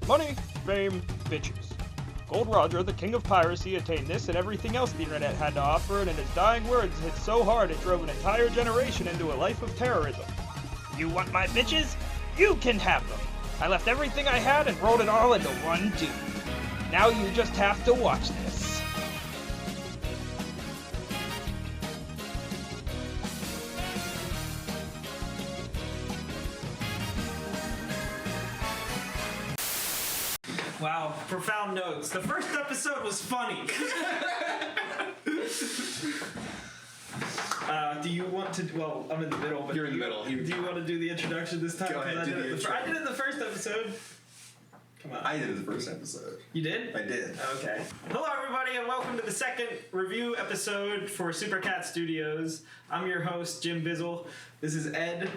Money, fame, bitches. Gold Roger, the king of piracy, attained this and everything else the internet had to offer, and in his dying words hit so hard it drove an entire generation into a life of terrorism. You want my bitches? You can have them. I left everything I had and rolled it all into one dude. Now you just have to watch this. Wow, profound notes. The first episode was funny. Do you want to? Well, I'm in the middle, but You're in the middle. Do you want to do the introduction this time? Go ahead, I do did the intro. I did it in the first episode. Come on. I did the first episode. You did? I did. Okay. Hello, everybody, and welcome to the second review episode for Supercat Studios. I'm your host, Jim Bizzle. This is Ed.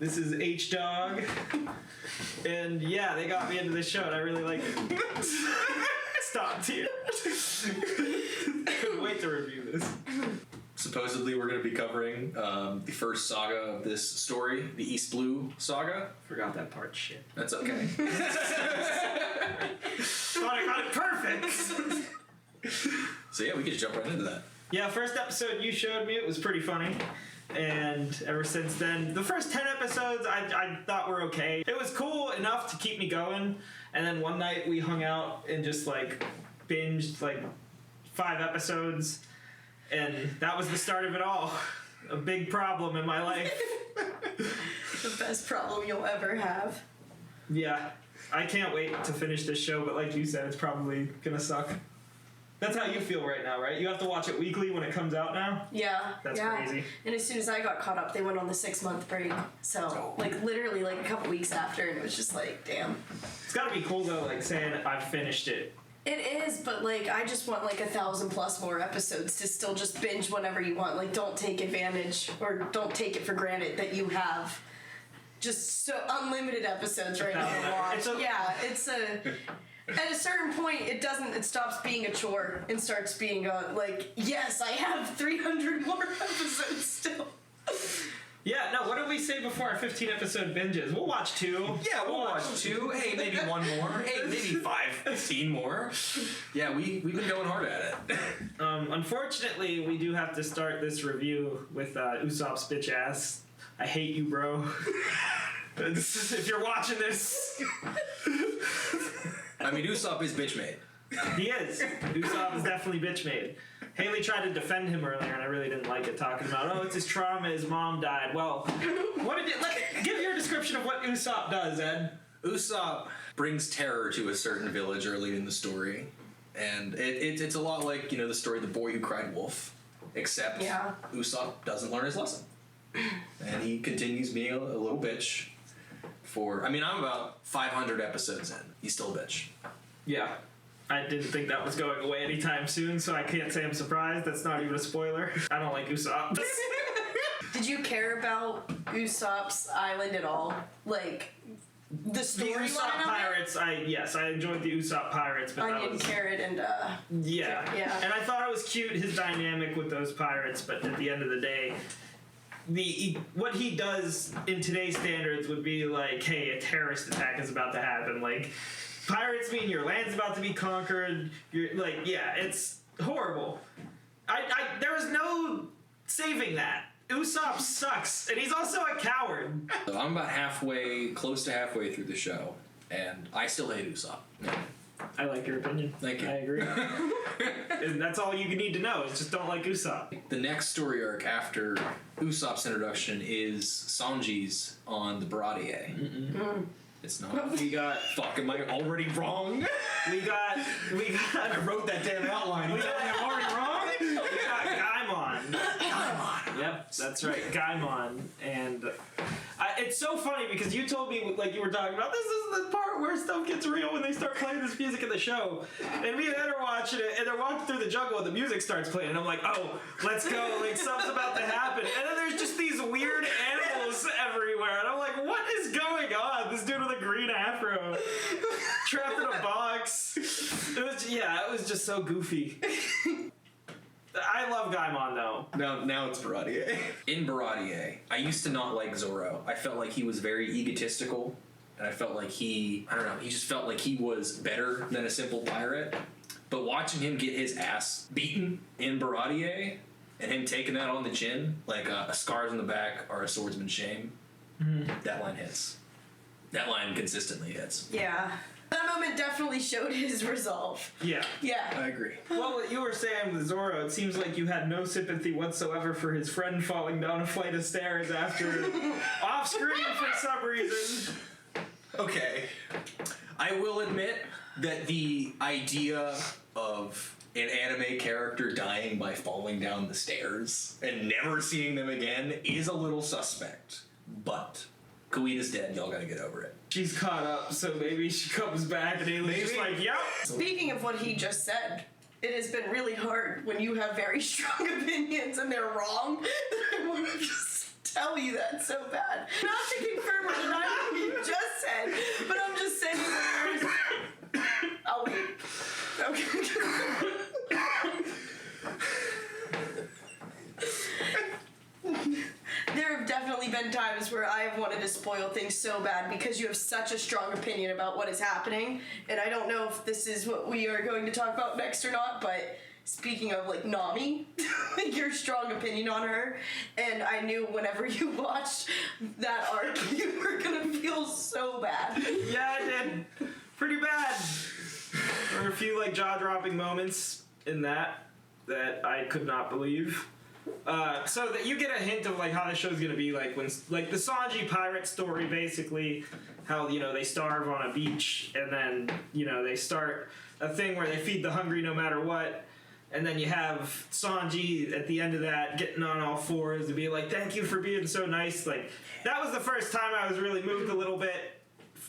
This is H-Dog. And yeah, they got me into this show, and I really like it. Stop here. Couldn't wait to review this. Supposedly, we're going to be covering the first saga of this story, the East Blue Saga. Forgot that part. Shit. That's okay. Thought I got it perfect. So yeah, we could jump right into that. Yeah, first episode you showed me, it was pretty funny. And ever since then, the first 10 episodes I thought were okay. It was cool enough to keep me going. And then one night we hung out and just like binged like 5 episodes. And that was the start of it all. A big problem in my life. The best problem you'll ever have. Yeah, I can't wait to finish this show, but like you said, it's probably gonna suck. That's how you feel right now, right? You have to watch it weekly when it comes out now? Yeah. That's yeah. crazy. And as soon as I got caught up, they went on the 6-month break. So, like, literally, like, a couple weeks after, and it was just like, damn. It's gotta be cool, though, like, saying I've finished it. It is, but, like, I just want, like, 1,000 plus more episodes to still just binge whenever you want. Like, don't take advantage, or don't take it for granted that you have just so unlimited episodes right now to watch. It's a... At a certain point, it stops being a chore and starts being like, yes, I have 300 more episodes still. Yeah, no, what did we say before our 15 episode binges? We'll watch 2. Yeah, we'll watch 2. Hey, maybe 1 more. Hey, maybe 15 more. Yeah, we've been going hard at it. Unfortunately, we do have to start this review with Usopp's bitch ass. I hate you, bro. If you're watching this... I mean, Usopp is bitch made. He is. Usopp is definitely bitch made. Haley tried to defend him earlier, and I really didn't like it, talking about, oh, it's his trauma, his mom died. Well, give your description of what Usopp does, Ed. Usopp brings terror to a certain village early in the story, and it's a lot like, the story The Boy Who Cried Wolf, except Usopp doesn't learn his lesson. And he continues being a little bitch. I'm about 500 episodes in. He's still a bitch. Yeah. I didn't think that was going away anytime soon, so I can't say I'm surprised. That's not even a spoiler. I don't like Usopp. Did you care about Usopp's island at all? Like, the storyline The Usopp Pirates, I enjoyed the Usopp Pirates, but Onion, carrot, and Yeah. And I thought it was cute, his dynamic with those pirates, but at the end of the day... what he does in today's standards would be like, hey, a terrorist attack is about to happen. Like, pirates mean your land's about to be conquered. You're like, yeah, it's horrible. There is no saving that. Usopp sucks, and he's also a coward. So I'm about close to halfway through the show, and I still hate Usopp. Yeah. I like your opinion. Thank you. I agree. And that's all you need to know, is just don't like Usopp. The next story arc after Usopp's introduction is Sanji's on the Baradier. It's not. We got... Fuck, am I already wrong? We got... I wrote that damn outline. I'm already wrong? We got Gaimon. Gaimon. Yep, that's right. Gaimon. And... it's so funny because you told me, like you were talking about, this is the part where stuff gets real when they start playing this music in the show. And me and Ed are watching it, and they're walking through the jungle and the music starts playing. And I'm like, oh, let's go. Like, something's about to happen. And then there's just these weird animals everywhere. And I'm like, what is going on? This dude with a green afro. Trapped in a box. It was just so goofy. I love Gaimon, though. Now it's Baradier. In Baradier, I used to not like Zoro. I felt like he was very egotistical and I felt like he just felt like he was better than a simple pirate. But watching him get his ass beaten in Baratier, and him taking that on the chin, like a scars on the back are a swordsman's shame, that line hits. That line consistently hits. Yeah. That moment definitely showed his resolve. Yeah. Yeah. I agree. Well, what you were saying with Zoro, it seems like you had no sympathy whatsoever for his friend falling down a flight of stairs after off screen for some reason. Okay. I will admit that the idea of an anime character dying by falling down the stairs and never seeing them again is a little suspect. But Kuita's dead, y'all gotta get over it. She's caught up, so maybe she comes back and Aileen's just like, yep. Speaking of what he just said, it has been really hard when you have very strong opinions and they're wrong. I want to just tell you that so bad. Not to confirm or deny what you just said, but I'm just saying that there's... I'll wait. Okay. There have definitely been times where I've wanted to spoil things so bad because you have such a strong opinion about what is happening, and I don't know if this is what we are going to talk about next or not, but speaking of, like, Nami, like, your strong opinion on her, and I knew whenever you watched that arc, you were gonna feel so bad. Yeah, I did. Pretty bad. There were a few, like, jaw-dropping moments in that I could not believe. So that you get a hint of like how the show's gonna be like when like the Sanji pirate story, basically how, you know, they starve on a beach and then, you know, they start a thing where they feed the hungry no matter what, and then you have Sanji at the end of that getting on all fours and be like, thank you for being so nice. Like, that was the first time I was really moved a little bit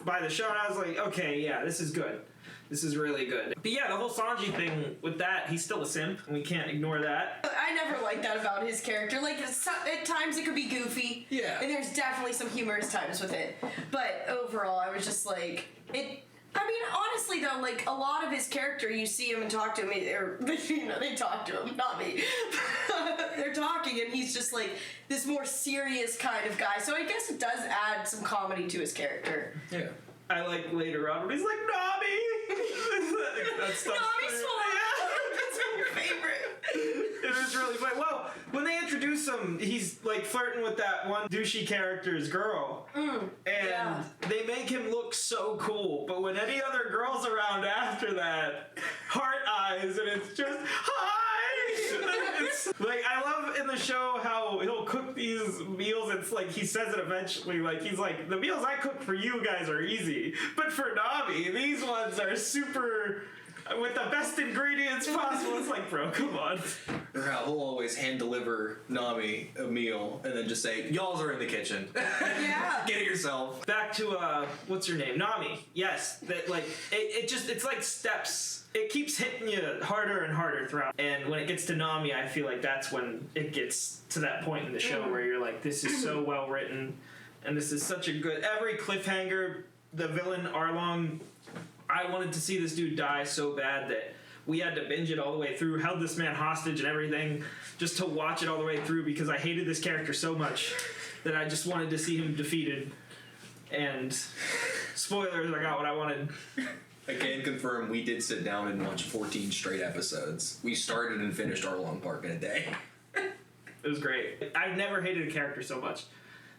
by the show, and I was like, okay, yeah, this is good. This is really good. But yeah, the whole Sanji thing with that, he's still a simp, and we can't ignore that. I never liked that about his character. Like, at times it could be goofy. Yeah. And there's definitely some humorous times with it. But overall, I was just like, it... I mean, honestly, though, like, a lot of his character, you see him and talk to him, they talk to him, not me. They're talking, and he's just, like, this more serious kind of guy. So I guess it does add some comedy to his character. Yeah. I like later on when he's like, Nami! That stuff's Nami's fun! That's my favorite. It was really funny. Well, when they introduce him, he's like flirting with that one douchey character's girl. And yeah. they make him look so cool. But when any other girl's around after that, heart eyes, and it's just, hi! It's, like, I love in the show how he'll cook these meals. It's like he says it eventually. Like, he's like, the meals I cook for you guys are easy. But for Nami, these ones are super... with the best ingredients possible. It's like, bro, come on. Or how he'll always hand deliver Nami a meal and then just say, y'alls are in the kitchen. Yeah. Get it yourself. Back to, what's her name? Nami. Yes. That, like, it's like steps. It keeps hitting you harder and harder throughout. And when it gets to Nami, I feel like that's when it gets to that point in the show where you're like, this is so well written. And this is such a good... Every cliffhanger, the villain, Arlong... I wanted to see this dude die so bad that we had to binge it all the way through, held this man hostage and everything, just to watch it all the way through because I hated this character so much that I just wanted to see him defeated. And spoilers, I got what I wanted. I can confirm we did sit down and watch 14 straight episodes. We started and finished Arlong Park in a day. It was great. I've never hated a character so much.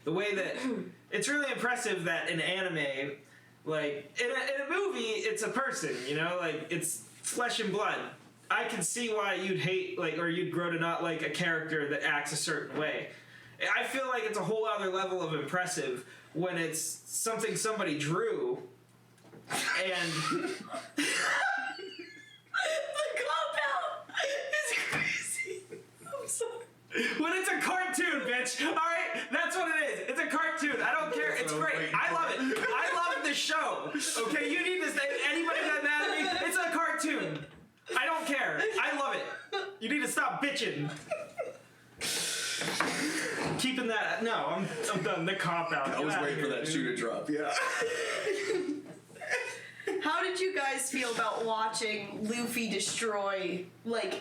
The way that... It's really impressive that in anime... Like, in a movie, it's a person, you know? Like, it's flesh and blood. I can see why you'd hate, like, or you'd grow to not like a character that acts a certain way. I feel like it's a whole other level of impressive when it's something somebody drew, and... The cop-out is crazy. I'm sorry. When it's a cartoon, bitch! Alright? That's what it is. It's a cartoon. I don't care. It's great. I love it. I love the show. Okay? You need to say, anybody got mad at me? It's a cartoon. I don't care. I love it. You need to stop bitching. Keeping that... No, I'm done. The cop-out. I was waiting for that shoe to drop. Yeah. How did did you guys feel about watching Luffy destroy, like,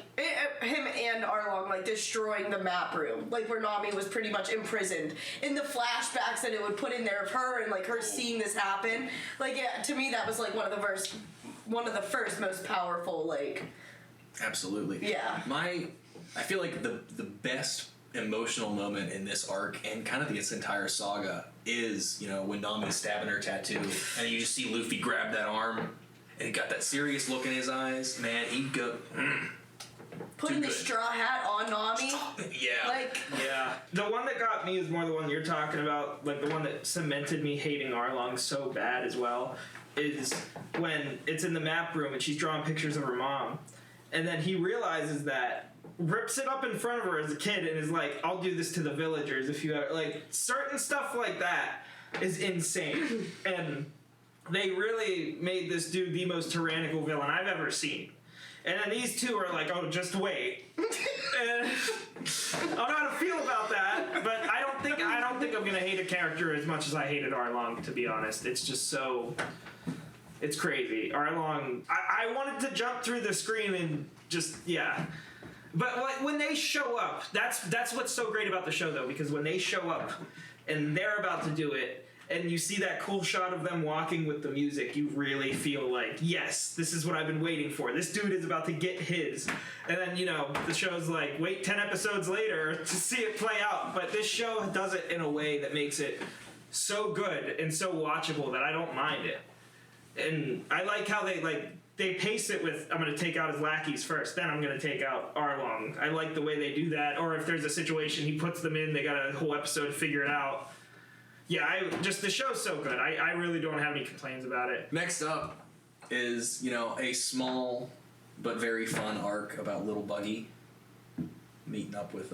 him and Arlong, like, destroying the map room? Like, where Nami was pretty much imprisoned. In the flashbacks that it would put in there of her and, like, her seeing this happen. Like, yeah, to me, that was, like, one of the first most powerful, like... Absolutely. Yeah. I feel like the best emotional moment in this arc and kind of this entire saga is, when Nami's stabbing her tattoo and you just see Luffy grab that arm and he got that serious look in his eyes. Man, he'd go... Putting the straw hat on Nami. Yeah. Like... Yeah. The one that got me is more the one you're talking about, like the one that cemented me hating Arlong so bad as well, is when it's in the map room and she's drawing pictures of her mom. And then he realizes that, rips it up in front of her as a kid, and is like, I'll do this to the villagers if you ever... Like, certain stuff like that is insane. And they really made this dude the most tyrannical villain I've ever seen. And then these two are like, oh, just wait. And I don't know how to feel about that, but I don't think I'm gonna hate a character as much as I hated Arlong, to be honest. It's just so... It's crazy. Arlong... I wanted to jump through the screen and just... Yeah. But like, when they show up, that's what's so great about the show, though, because when they show up and they're about to do it, and you see that cool shot of them walking with the music, you really feel like, yes, this is what I've been waiting for. This dude is about to get his. And then, the show's like, wait 10 episodes later to see it play out. But this show does it in a way that makes it so good and so watchable that I don't mind it. And I like how they pace it with, I'm going to take out his lackeys first, then I'm going to take out Arlong. I like the way they do that. Or if there's a situation, he puts them in, they got a whole episode to figure it out. Yeah, the show's so good. I really don't have any complaints about it. Next up is, a small but very fun arc about Little Buggy meeting up with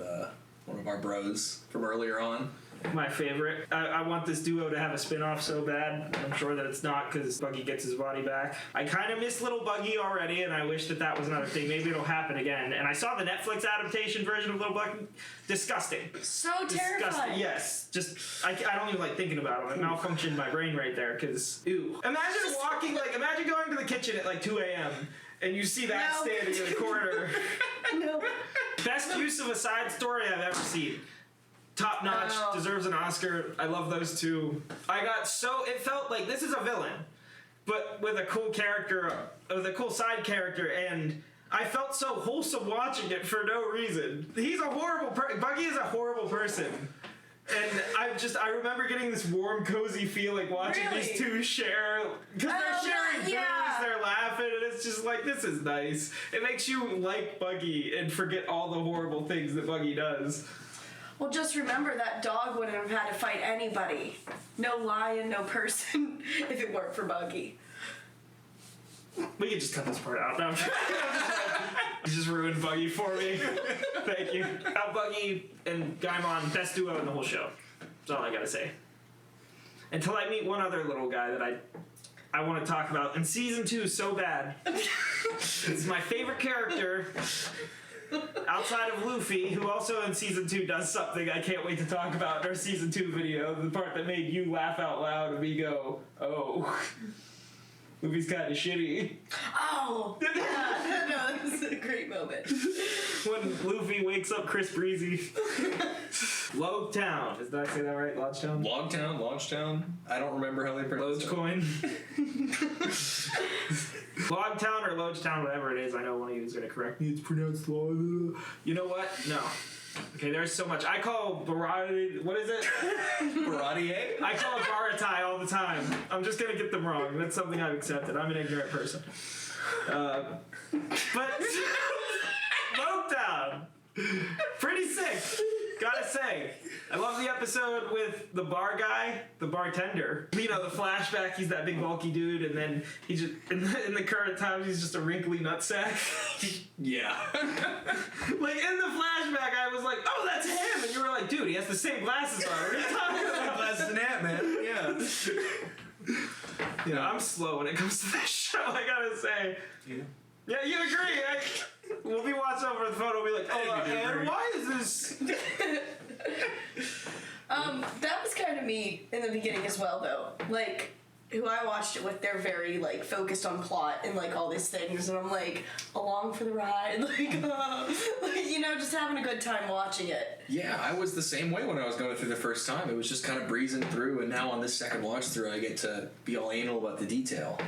one of our bros from earlier on. My favorite. I want this duo to have a spin-off so bad. I'm sure that it's not, because Buggy gets his body back. I kind of miss Little Buggy already, and I wish that was another thing. Maybe it'll happen again. And I saw the Netflix adaptation version of Little Buggy. Disgusting. So terrifying. Yes. Just, I don't even like thinking about it. I malfunctioned my brain right there, because, ew. Imagine going to the kitchen at 2 a.m., and you see that standing in the corner. No. Best use of a side story I've ever seen. Top notch, deserves an Oscar. I love those two. It felt like this is a villain, but with a cool character, with a cool side character, and I felt so wholesome watching it for no reason. He's a horrible Buggy is a horrible person. And I remember getting this warm, cozy feeling watching these two share, because they're sharing booze, they're laughing, and it's just like, this is nice. It makes you like Buggy and forget all the horrible things that Buggy does. Well, just remember that dog wouldn't have had to fight anybody. No lion, no person, if it weren't for Buggy. We can just cut this part out. No, you just ruined Buggy for me. Thank you. Now Buggy and Gaimon, best duo in the whole show. That's all I gotta say. Until I meet one other little guy that I want to talk about in season 2 so bad. It's my favorite character. Outside of Luffy, who also in season 2 does something I can't wait to talk about in our season 2 video, the part that made you laugh out loud and me go, oh, Luffy's kind of shitty. Oh, yeah, no, that was a great moment. When Luffy wakes up Chris Breezy. Log Town. Did I say that right? Lodgetown? Lodgetown. I don't remember how they pronounce it. Logecoin. Logtown or Logetown, whatever it is, I know one of you is going to correct me. It's pronounced Log. You know what? No. Okay, there's so much. I call Barati... What is it? Baratier? I call it Baratai all the time. I'm just going to get them wrong. That's something I've accepted. I'm an ignorant person. But... Logtown. Pretty sick. Gotta say, I love the episode with the bar guy, the bartender. The flashback, he's that big bulky dude, and then he just, in the current times, he's just a wrinkly nutsack. Yeah. Like, in the flashback, I was like, oh, that's him! And you were like, dude, he has the same glasses on. What are you talking about? Glasses than Ant-Man. Yeah. I'm slow when it comes to this show, I gotta say. Yeah. Yeah, you agree. We'll be watching over the phone. We'll be like, oh, and why is this? That was kind of me in the beginning as well, though. Like, who I watched it with, they're very like focused on plot and like all these things, and I'm like along for the ride, like you know, just having a good time watching it. Yeah, I was the same way when I was going through the first time. It was just kind of breezing through, and now on this second watch through, I get to be all anal about the detail.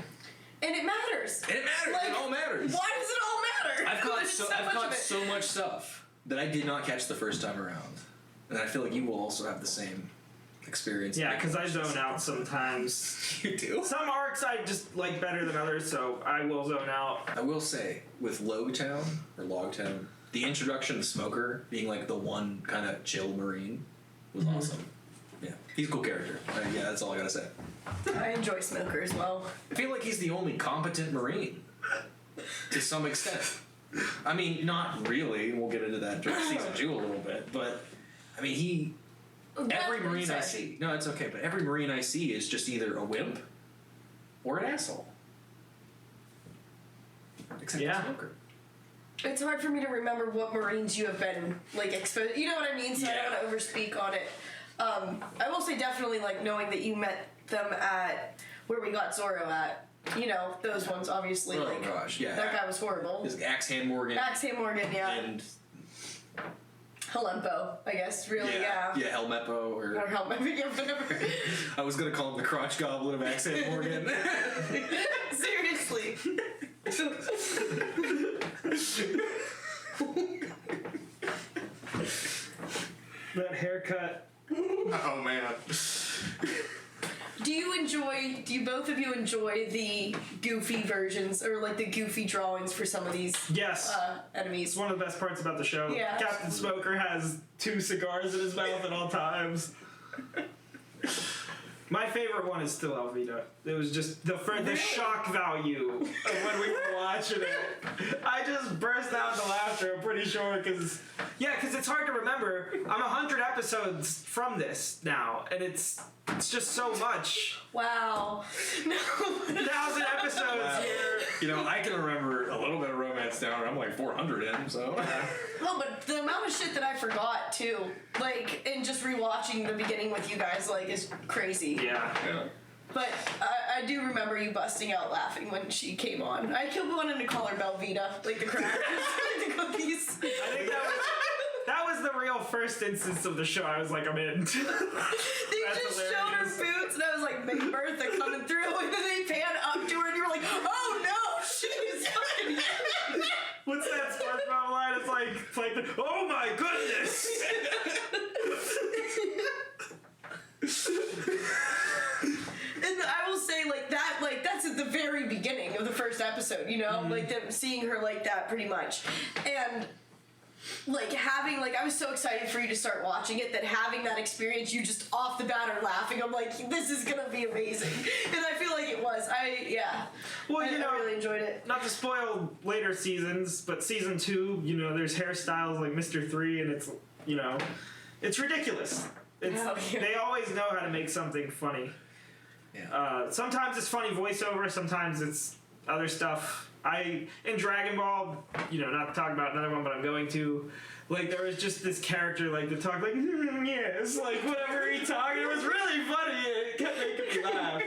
And it matters. And it matters. Like, it all matters. Why does it all matter? I've caught There's so much stuff that I did not catch the first time around, and I feel like you will also have the same experience. Yeah, because I zone out sometimes. You do? Some arcs I just like better than others, so I will zone out. I will say, with Logtown, the introduction of Smoker being like the one kind of chill Marine was awesome. Yeah, he's a cool character. Yeah, that's all I gotta say. I enjoy Smoker as well. I feel like he's the only competent Marine, to some extent. I mean, not really. We'll get into that during season 2 a little bit, but I mean, every Marine I see. No, it's okay. But every Marine I see is just either a wimp or an asshole. Except for Smoker. It's hard for me to remember what Marines you have been like exposed. You know what I mean? So I don't want to overspeak on it. I will say definitely like knowing that you met them at where we got Zorro at. You know, those ones obviously. Oh like, gosh, yeah. That guy was horrible. His Axe Hand Morgan. Axe Hand Morgan, yeah. And Halempo, I guess. Really, yeah. Yeah, Helmeppo or Helmeppo, yeah, whatever. I was gonna call him the crotch goblin of Axe Hand Morgan. Seriously. That haircut. Oh man. Do you both of you enjoy the goofy versions or like the goofy drawings for some of these Yes. enemies? It's one of the best parts about the show. Yeah. Captain Smoker has 2 cigars in his mouth at all times. My favorite one is still Alvita. It was just the shock value of when we were watching it. I just burst out into laughter, I'm pretty sure, because it's hard to remember. I'm 100 episodes from this now, and it's just so much. Wow. No. 1,000 episodes here. You know, I can remember a little bit of Romance Down, I'm like 400 in, so. Well, but the amount of shit that I forgot too, like, and just rewatching the beginning with you guys, like, is crazy. Yeah. But I do remember you busting out laughing when she came on. I kept wanting to call her Belvita, like the crackers, the cookies. I think that was the real first instance of the show. I was like, I'm in. They just showed her boots, and I was like, Big Bertha coming through, and then they pan up to her, and you were like, oh no, she's fucking. What's that SpongeBob line? It's like oh my goodness. And I will say, that's at the very beginning of the first episode, you know? Like, them seeing her like that, pretty much. And, I was so excited for you to start watching it that having that experience, you just off the bat are laughing. I'm like, this is gonna be amazing. And I feel like it was. Well, I really enjoyed it. Not to spoil later seasons, but season 2, there's hairstyles like Mr. 3, and it's, it's ridiculous. They always know how to make something funny. Yeah. Sometimes it's funny voiceover, sometimes it's other stuff. In Dragon Ball, not to talk about another one, but I'm going to, there was just this character, that talked yes, whatever he talked, it was really funny, it kept making me laugh.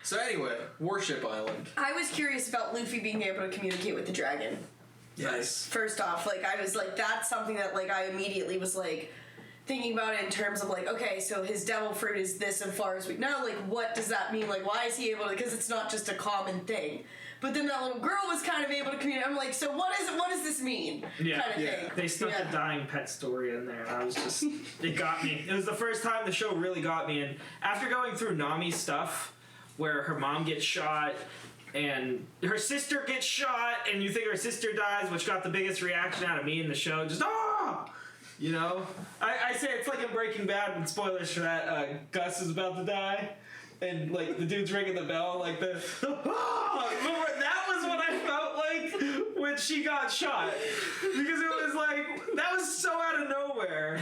So anyway, Warship Island. I was curious about Luffy being able to communicate with the dragon. Yes. First off, I was that's something that, I immediately was, thinking about it in terms of okay, so his devil fruit is this as far as we know, what does that mean? Why is he able to, because it's not just a common thing. But then that little girl was kind of able to communicate. I'm like, so what does this mean? Yeah, kind of thing. They stuck a dying pet story in there, and I was just, it got me. It was the first time the show really got me, and after going through Nami's stuff, where her mom gets shot, and her sister gets shot, and you think her sister dies, which got the biggest reaction out of me in the show, just, ah! I say it's like in Breaking Bad, and spoilers for that, Gus is about to die, and, the dude's ringing the bell, ah! That was what I felt like when she got shot. Because it was that was so out of nowhere.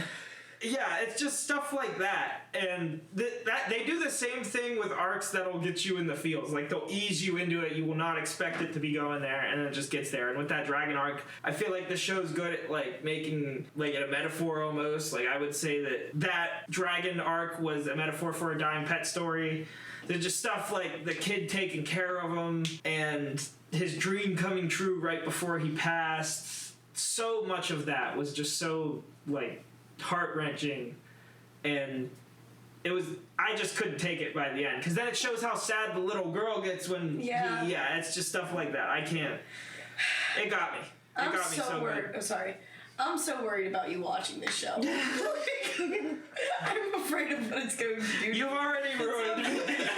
Yeah, it's just stuff like that. And that they do the same thing with arcs that'll get you in the feels. They'll ease you into it. You will not expect it to be going there, and it just gets there. And with that dragon arc, I feel like the show's good at making it a metaphor almost. I would say that dragon arc was a metaphor for a dying pet story. There's just stuff like the kid taking care of him and his dream coming true right before he passed. So much of that was just so like heart-wrenching, and I just couldn't take it by the end, because then it shows how sad the little girl gets when it's just stuff like that. I can't. It got me. It got me so worried. bad. I'm sorry. I'm so worried about you watching this show. I'm afraid of what it's going to do. You've already ruined it.